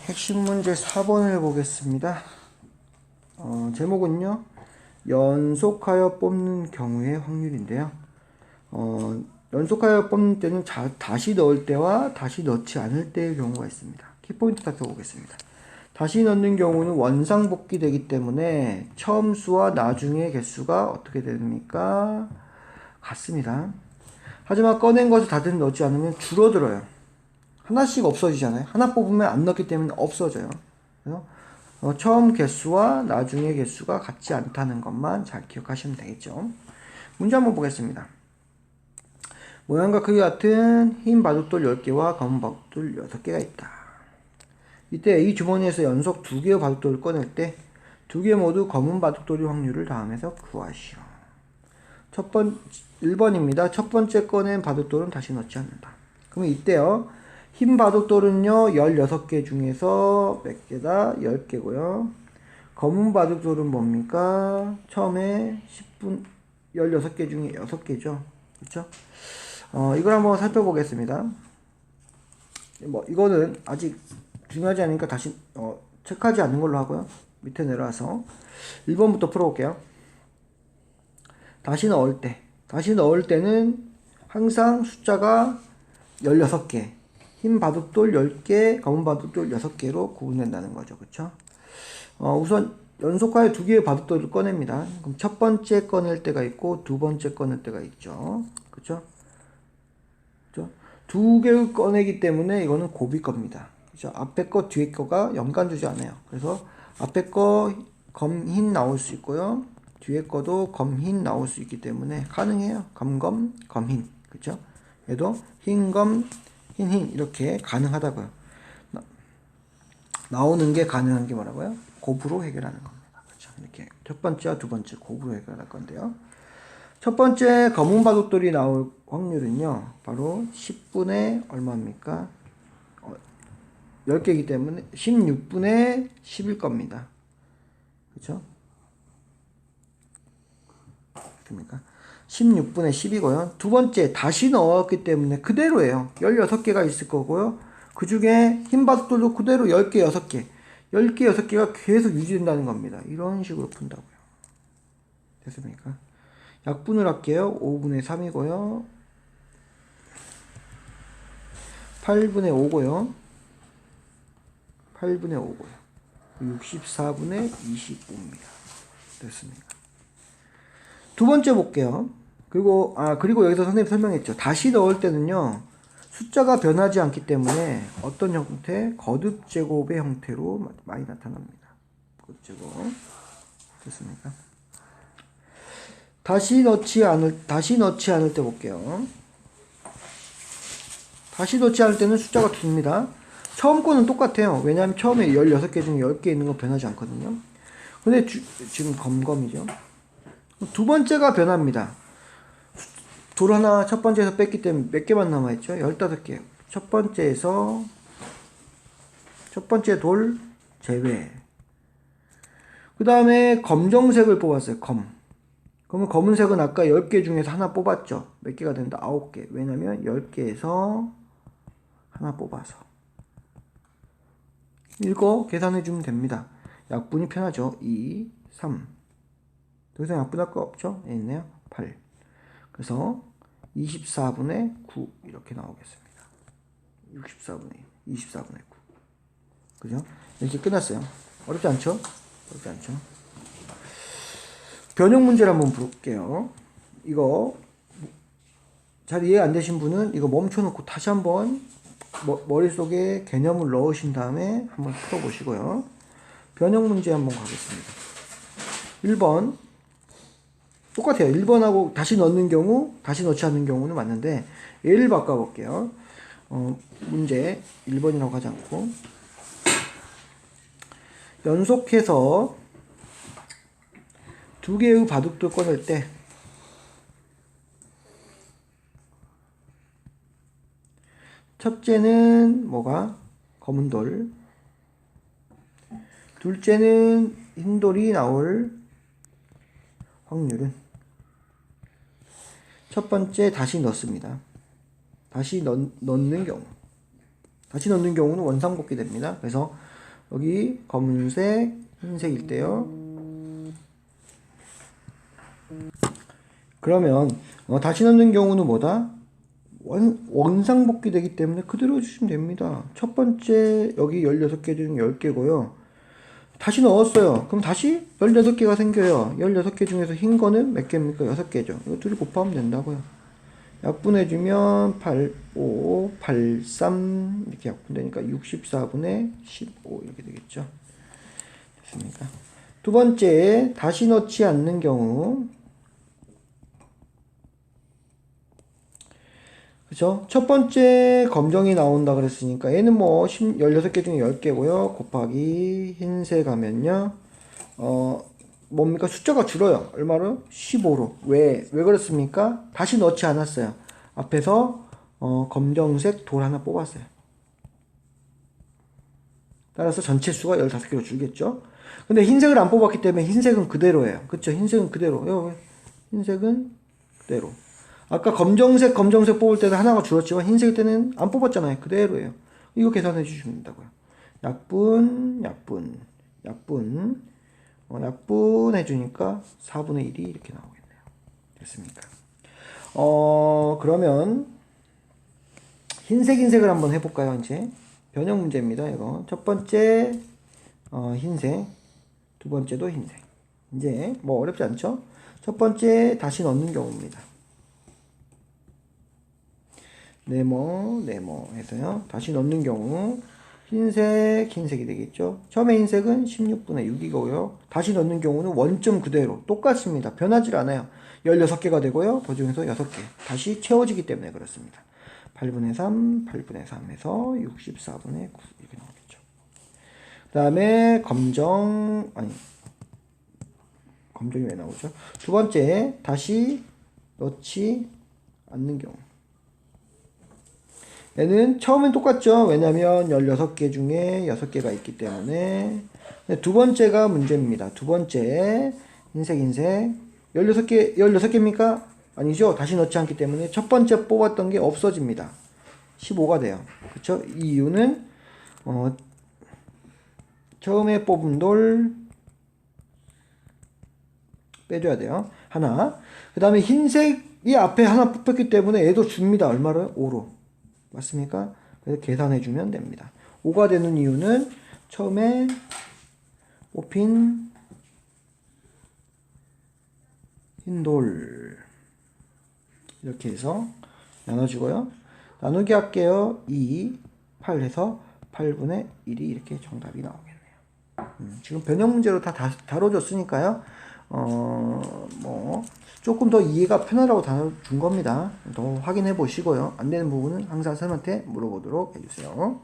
핵심 문제 4번을 보겠습니다. 제목은요, 연속하여 뽑는 경우의 확률인데요. 연속하여 뽑는 때는 다시 넣을 때와 다시 넣지 않을 때의 경우가 있습니다. 키포인트 살펴보겠습니다. 다시 넣는 경우는 원상복귀 되기 때문에 처음 수와 나중의 개수가 어떻게 됩니까? 같습니다. 하지만 꺼낸 것을 다시 넣지 않으면 줄어들어요. 하나씩 없어지잖아요. 하나 뽑으면 안 넣기 때문에 없어져요. 그래서 처음 개수와 나중의 개수가 같지 않다는 것만 잘 기억하시면 되겠죠. 문제 한번 보겠습니다. 모양과 크기 같은 흰 바둑돌 10개와 검은 바둑돌 6개가 있다. 이때 이 주머니에서 연속 2개의 바둑돌을 꺼낼 때 2개 모두 검은 바둑돌의 확률을 더하면서 구하시오. 1번입니다. 첫 번째 꺼낸 바둑돌은 다시 넣지 않는다. 그러면 이때요. 흰 바둑돌은요, 16개 중에서 몇 개다? 10개고요. 검은 바둑돌은 뭡니까? 처음에 16개 중에 6개죠. 그쵸? 이걸 한번 살펴보겠습니다. 이거는 아직 중요하지 않으니까 다시, 체크하지 않는 걸로 하고요. 밑에 내려와서 1번부터 풀어볼게요. 다시 넣을 때는 항상 숫자가 16개. 흰 바둑돌 10개, 검은 바둑돌 6개로 구분된다는 거죠. 그쵸? 우선 연속하여 2개의 바둑돌을 꺼냅니다. 그럼 첫 번째 꺼낼 때가 있고 두 번째 꺼낼 때가 있죠. 그쵸? 2개를 꺼내기 때문에 이거는 고비 겁니다. 그쵸? 앞에 거, 뒤에 거가 연관 주지 않아요. 그래서 앞에 거 검흰 나올 수 있고요. 뒤에 거도 검흰 나올 수 있기 때문에 가능해요. 검검, 검흰. 그쵸? 얘도 흰검, 흰 이렇게 가능하다고요. 나오는 게 가능한 게 뭐라고요? 곱으로 해결하는 겁니다. 그렇죠? 이렇게 첫 번째와 두 번째 곱으로 해결할 건데요. 첫 번째 검은 바둑돌이 나올 확률은요. 바로 10분의 얼마입니까? 10개이기 때문에 16분의 10일 겁니다. 그렇죠? 그러니까 16분의 10이고요. 두 번째 다시 넣었기 때문에 그대로예요. 16개가 있을 거고요. 그 중에 흰 바둑돌도 그대로 10개, 6개. 10개, 6개가 계속 유지된다는 겁니다. 이런 식으로 푼다고요. 됐습니까? 약분을 할게요. 5분의 3이고요. 8분의 5고요. 8분의 5고요. 64분의 25입니다. 됐습니다. 두 번째 볼게요. 그리고 여기서 선생님이 설명했죠. 다시 넣을 때는요, 숫자가 변하지 않기 때문에 어떤 형태? 거듭 제곱의 형태로 많이 나타납니다. 거듭 제곱. 됐습니까? 다시 넣지 않을 때 볼게요. 다시 넣지 않을 때는 숫자가 깁니다. 처음 거는 똑같아요. 왜냐하면 처음에 16개 중에 10개 있는 건 변하지 않거든요. 근데 지금 검검이죠. 두 번째가 변합니다. 돌 하나 첫 번째에서 뺐기 때문에 몇 개만 남아있죠? 15개. 첫 번째 돌 제외. 그 다음에 검정색을 뽑았어요. 그러면 검은색은 아까 10개 중에서 하나 뽑았죠? 몇 개가 된다? 9개. 왜냐면 10개에서 하나 뽑아서. 이거 계산해주면 됩니다. 약분이 편하죠? 2, 3. 더 이상 약분할 거 없죠? 있네요. 8. 그래서 24분의 9 이렇게 나오겠습니다. 24분의 9. 그죠? 이렇게 끝났어요. 어렵지 않죠? 변형 문제를 한번 볼게요. 이거 잘 이해 안 되신 분은 이거 멈춰놓고 다시 한번 머릿속에 개념을 넣으신 다음에 한번 풀어보시고요. 변형 문제 한번 가겠습니다. 1번 똑같아요. 1번하고 다시 넣는 경우, 다시 넣지 않는 경우는 맞는데 얘를 바꿔볼게요. 문제 1번이라고 하지 않고 연속해서 2개의 바둑돌 꺼낼 때 첫째는 뭐가? 검은 돌. 둘째는 흰 돌이 나올 확률은 첫 번째 다시 넣습니다. 다시 넣는 경우는 원상복귀 됩니다. 그래서 여기 검은색, 흰색일 때요. 그러면 다시 넣는 경우는 뭐다? 원상복귀 되기 때문에 그대로 해주시면 됩니다. 첫 번째 여기 16개 중 10개고요. 다시 넣었어요. 그럼 다시 18개가 생겨요. 16개 중에서 흰 거는 몇 개입니까? 6개죠. 이거 둘이 곱하면 된다고요. 약분해주면 8, 5, 8, 3 이렇게 약분되니까 64분의 15 이렇게 되겠죠. 됐습니까? 두 번째, 다시 넣지 않는 경우. 그죠? 첫 번째 검정이 나온다 그랬으니까 얘는 뭐 16개 중에 10개고요. 곱하기 흰색 하면요. 뭡니까? 숫자가 줄어요. 얼마로? 15로. 왜 그렇습니까? 다시 넣지 않았어요. 앞에서 검정색 돌 하나 뽑았어요. 따라서 전체 수가 15개로 줄겠죠. 근데 흰색을 안 뽑았기 때문에 흰색은 그대로예요. 그쵸? 흰색은 그대로. 흰색은 그대로. 아까 검정색 뽑을 때는 하나가 줄었지만 흰색 때는 안 뽑았잖아요. 그대로예요. 이거 계산해 주시면 된다고요. 약분 해주니까 4분의 1이 이렇게 나오겠네요. 됐습니까? 그러면 흰색을 한번 해볼까요? 이제 변형 문제입니다. 이거 첫 번째 흰색, 두 번째도 흰색. 이제 뭐 어렵지 않죠? 첫 번째 다시 넣는 경우입니다. 네모 해서요. 다시 넣는 경우 흰색이 되겠죠. 처음에 흰색은 16분의 6이고요. 다시 넣는 경우는 원점 그대로 똑같습니다. 변하지 않아요. 16개가 되고요. 그 중에서 6개 다시 채워지기 때문에 그렇습니다. 8분의 3 해서 64분의 9 이렇게 나오겠죠. 그 다음에 검정이 왜 나오죠? 두 번째 다시 넣지 않는 경우. 얘는 처음엔 똑같죠. 왜냐면 16개 중에 6개가 있기 때문에. 두 번째가 문제입니다. 두 번째 흰색 16개입니까? 아니죠. 다시 넣지 않기 때문에 첫 번째 뽑았던 게 없어집니다. 15가 돼요. 그쵸? 이 이유는 처음에 뽑은 돌 빼줘야 돼요. 하나. 그 다음에 흰색이 앞에 하나 뽑혔기 때문에 얘도 줍니다. 얼마를? 5로. 맞습니까? 그래서 계산해주면 됩니다. 5가 되는 이유는 처음에 뽑힌 흰돌 이렇게 해서 나눠주고요. 나누기 할게요. 2, 8 해서 8분의 1이 이렇게 정답이 나오겠네요. 지금 변형 문제로 다 다뤄줬으니까요. 뭐 조금 더 이해가 편하라고 다뤄준 겁니다. 더 확인해 보시고요. 안 되는 부분은 항상 선생님한테 물어보도록 해주세요.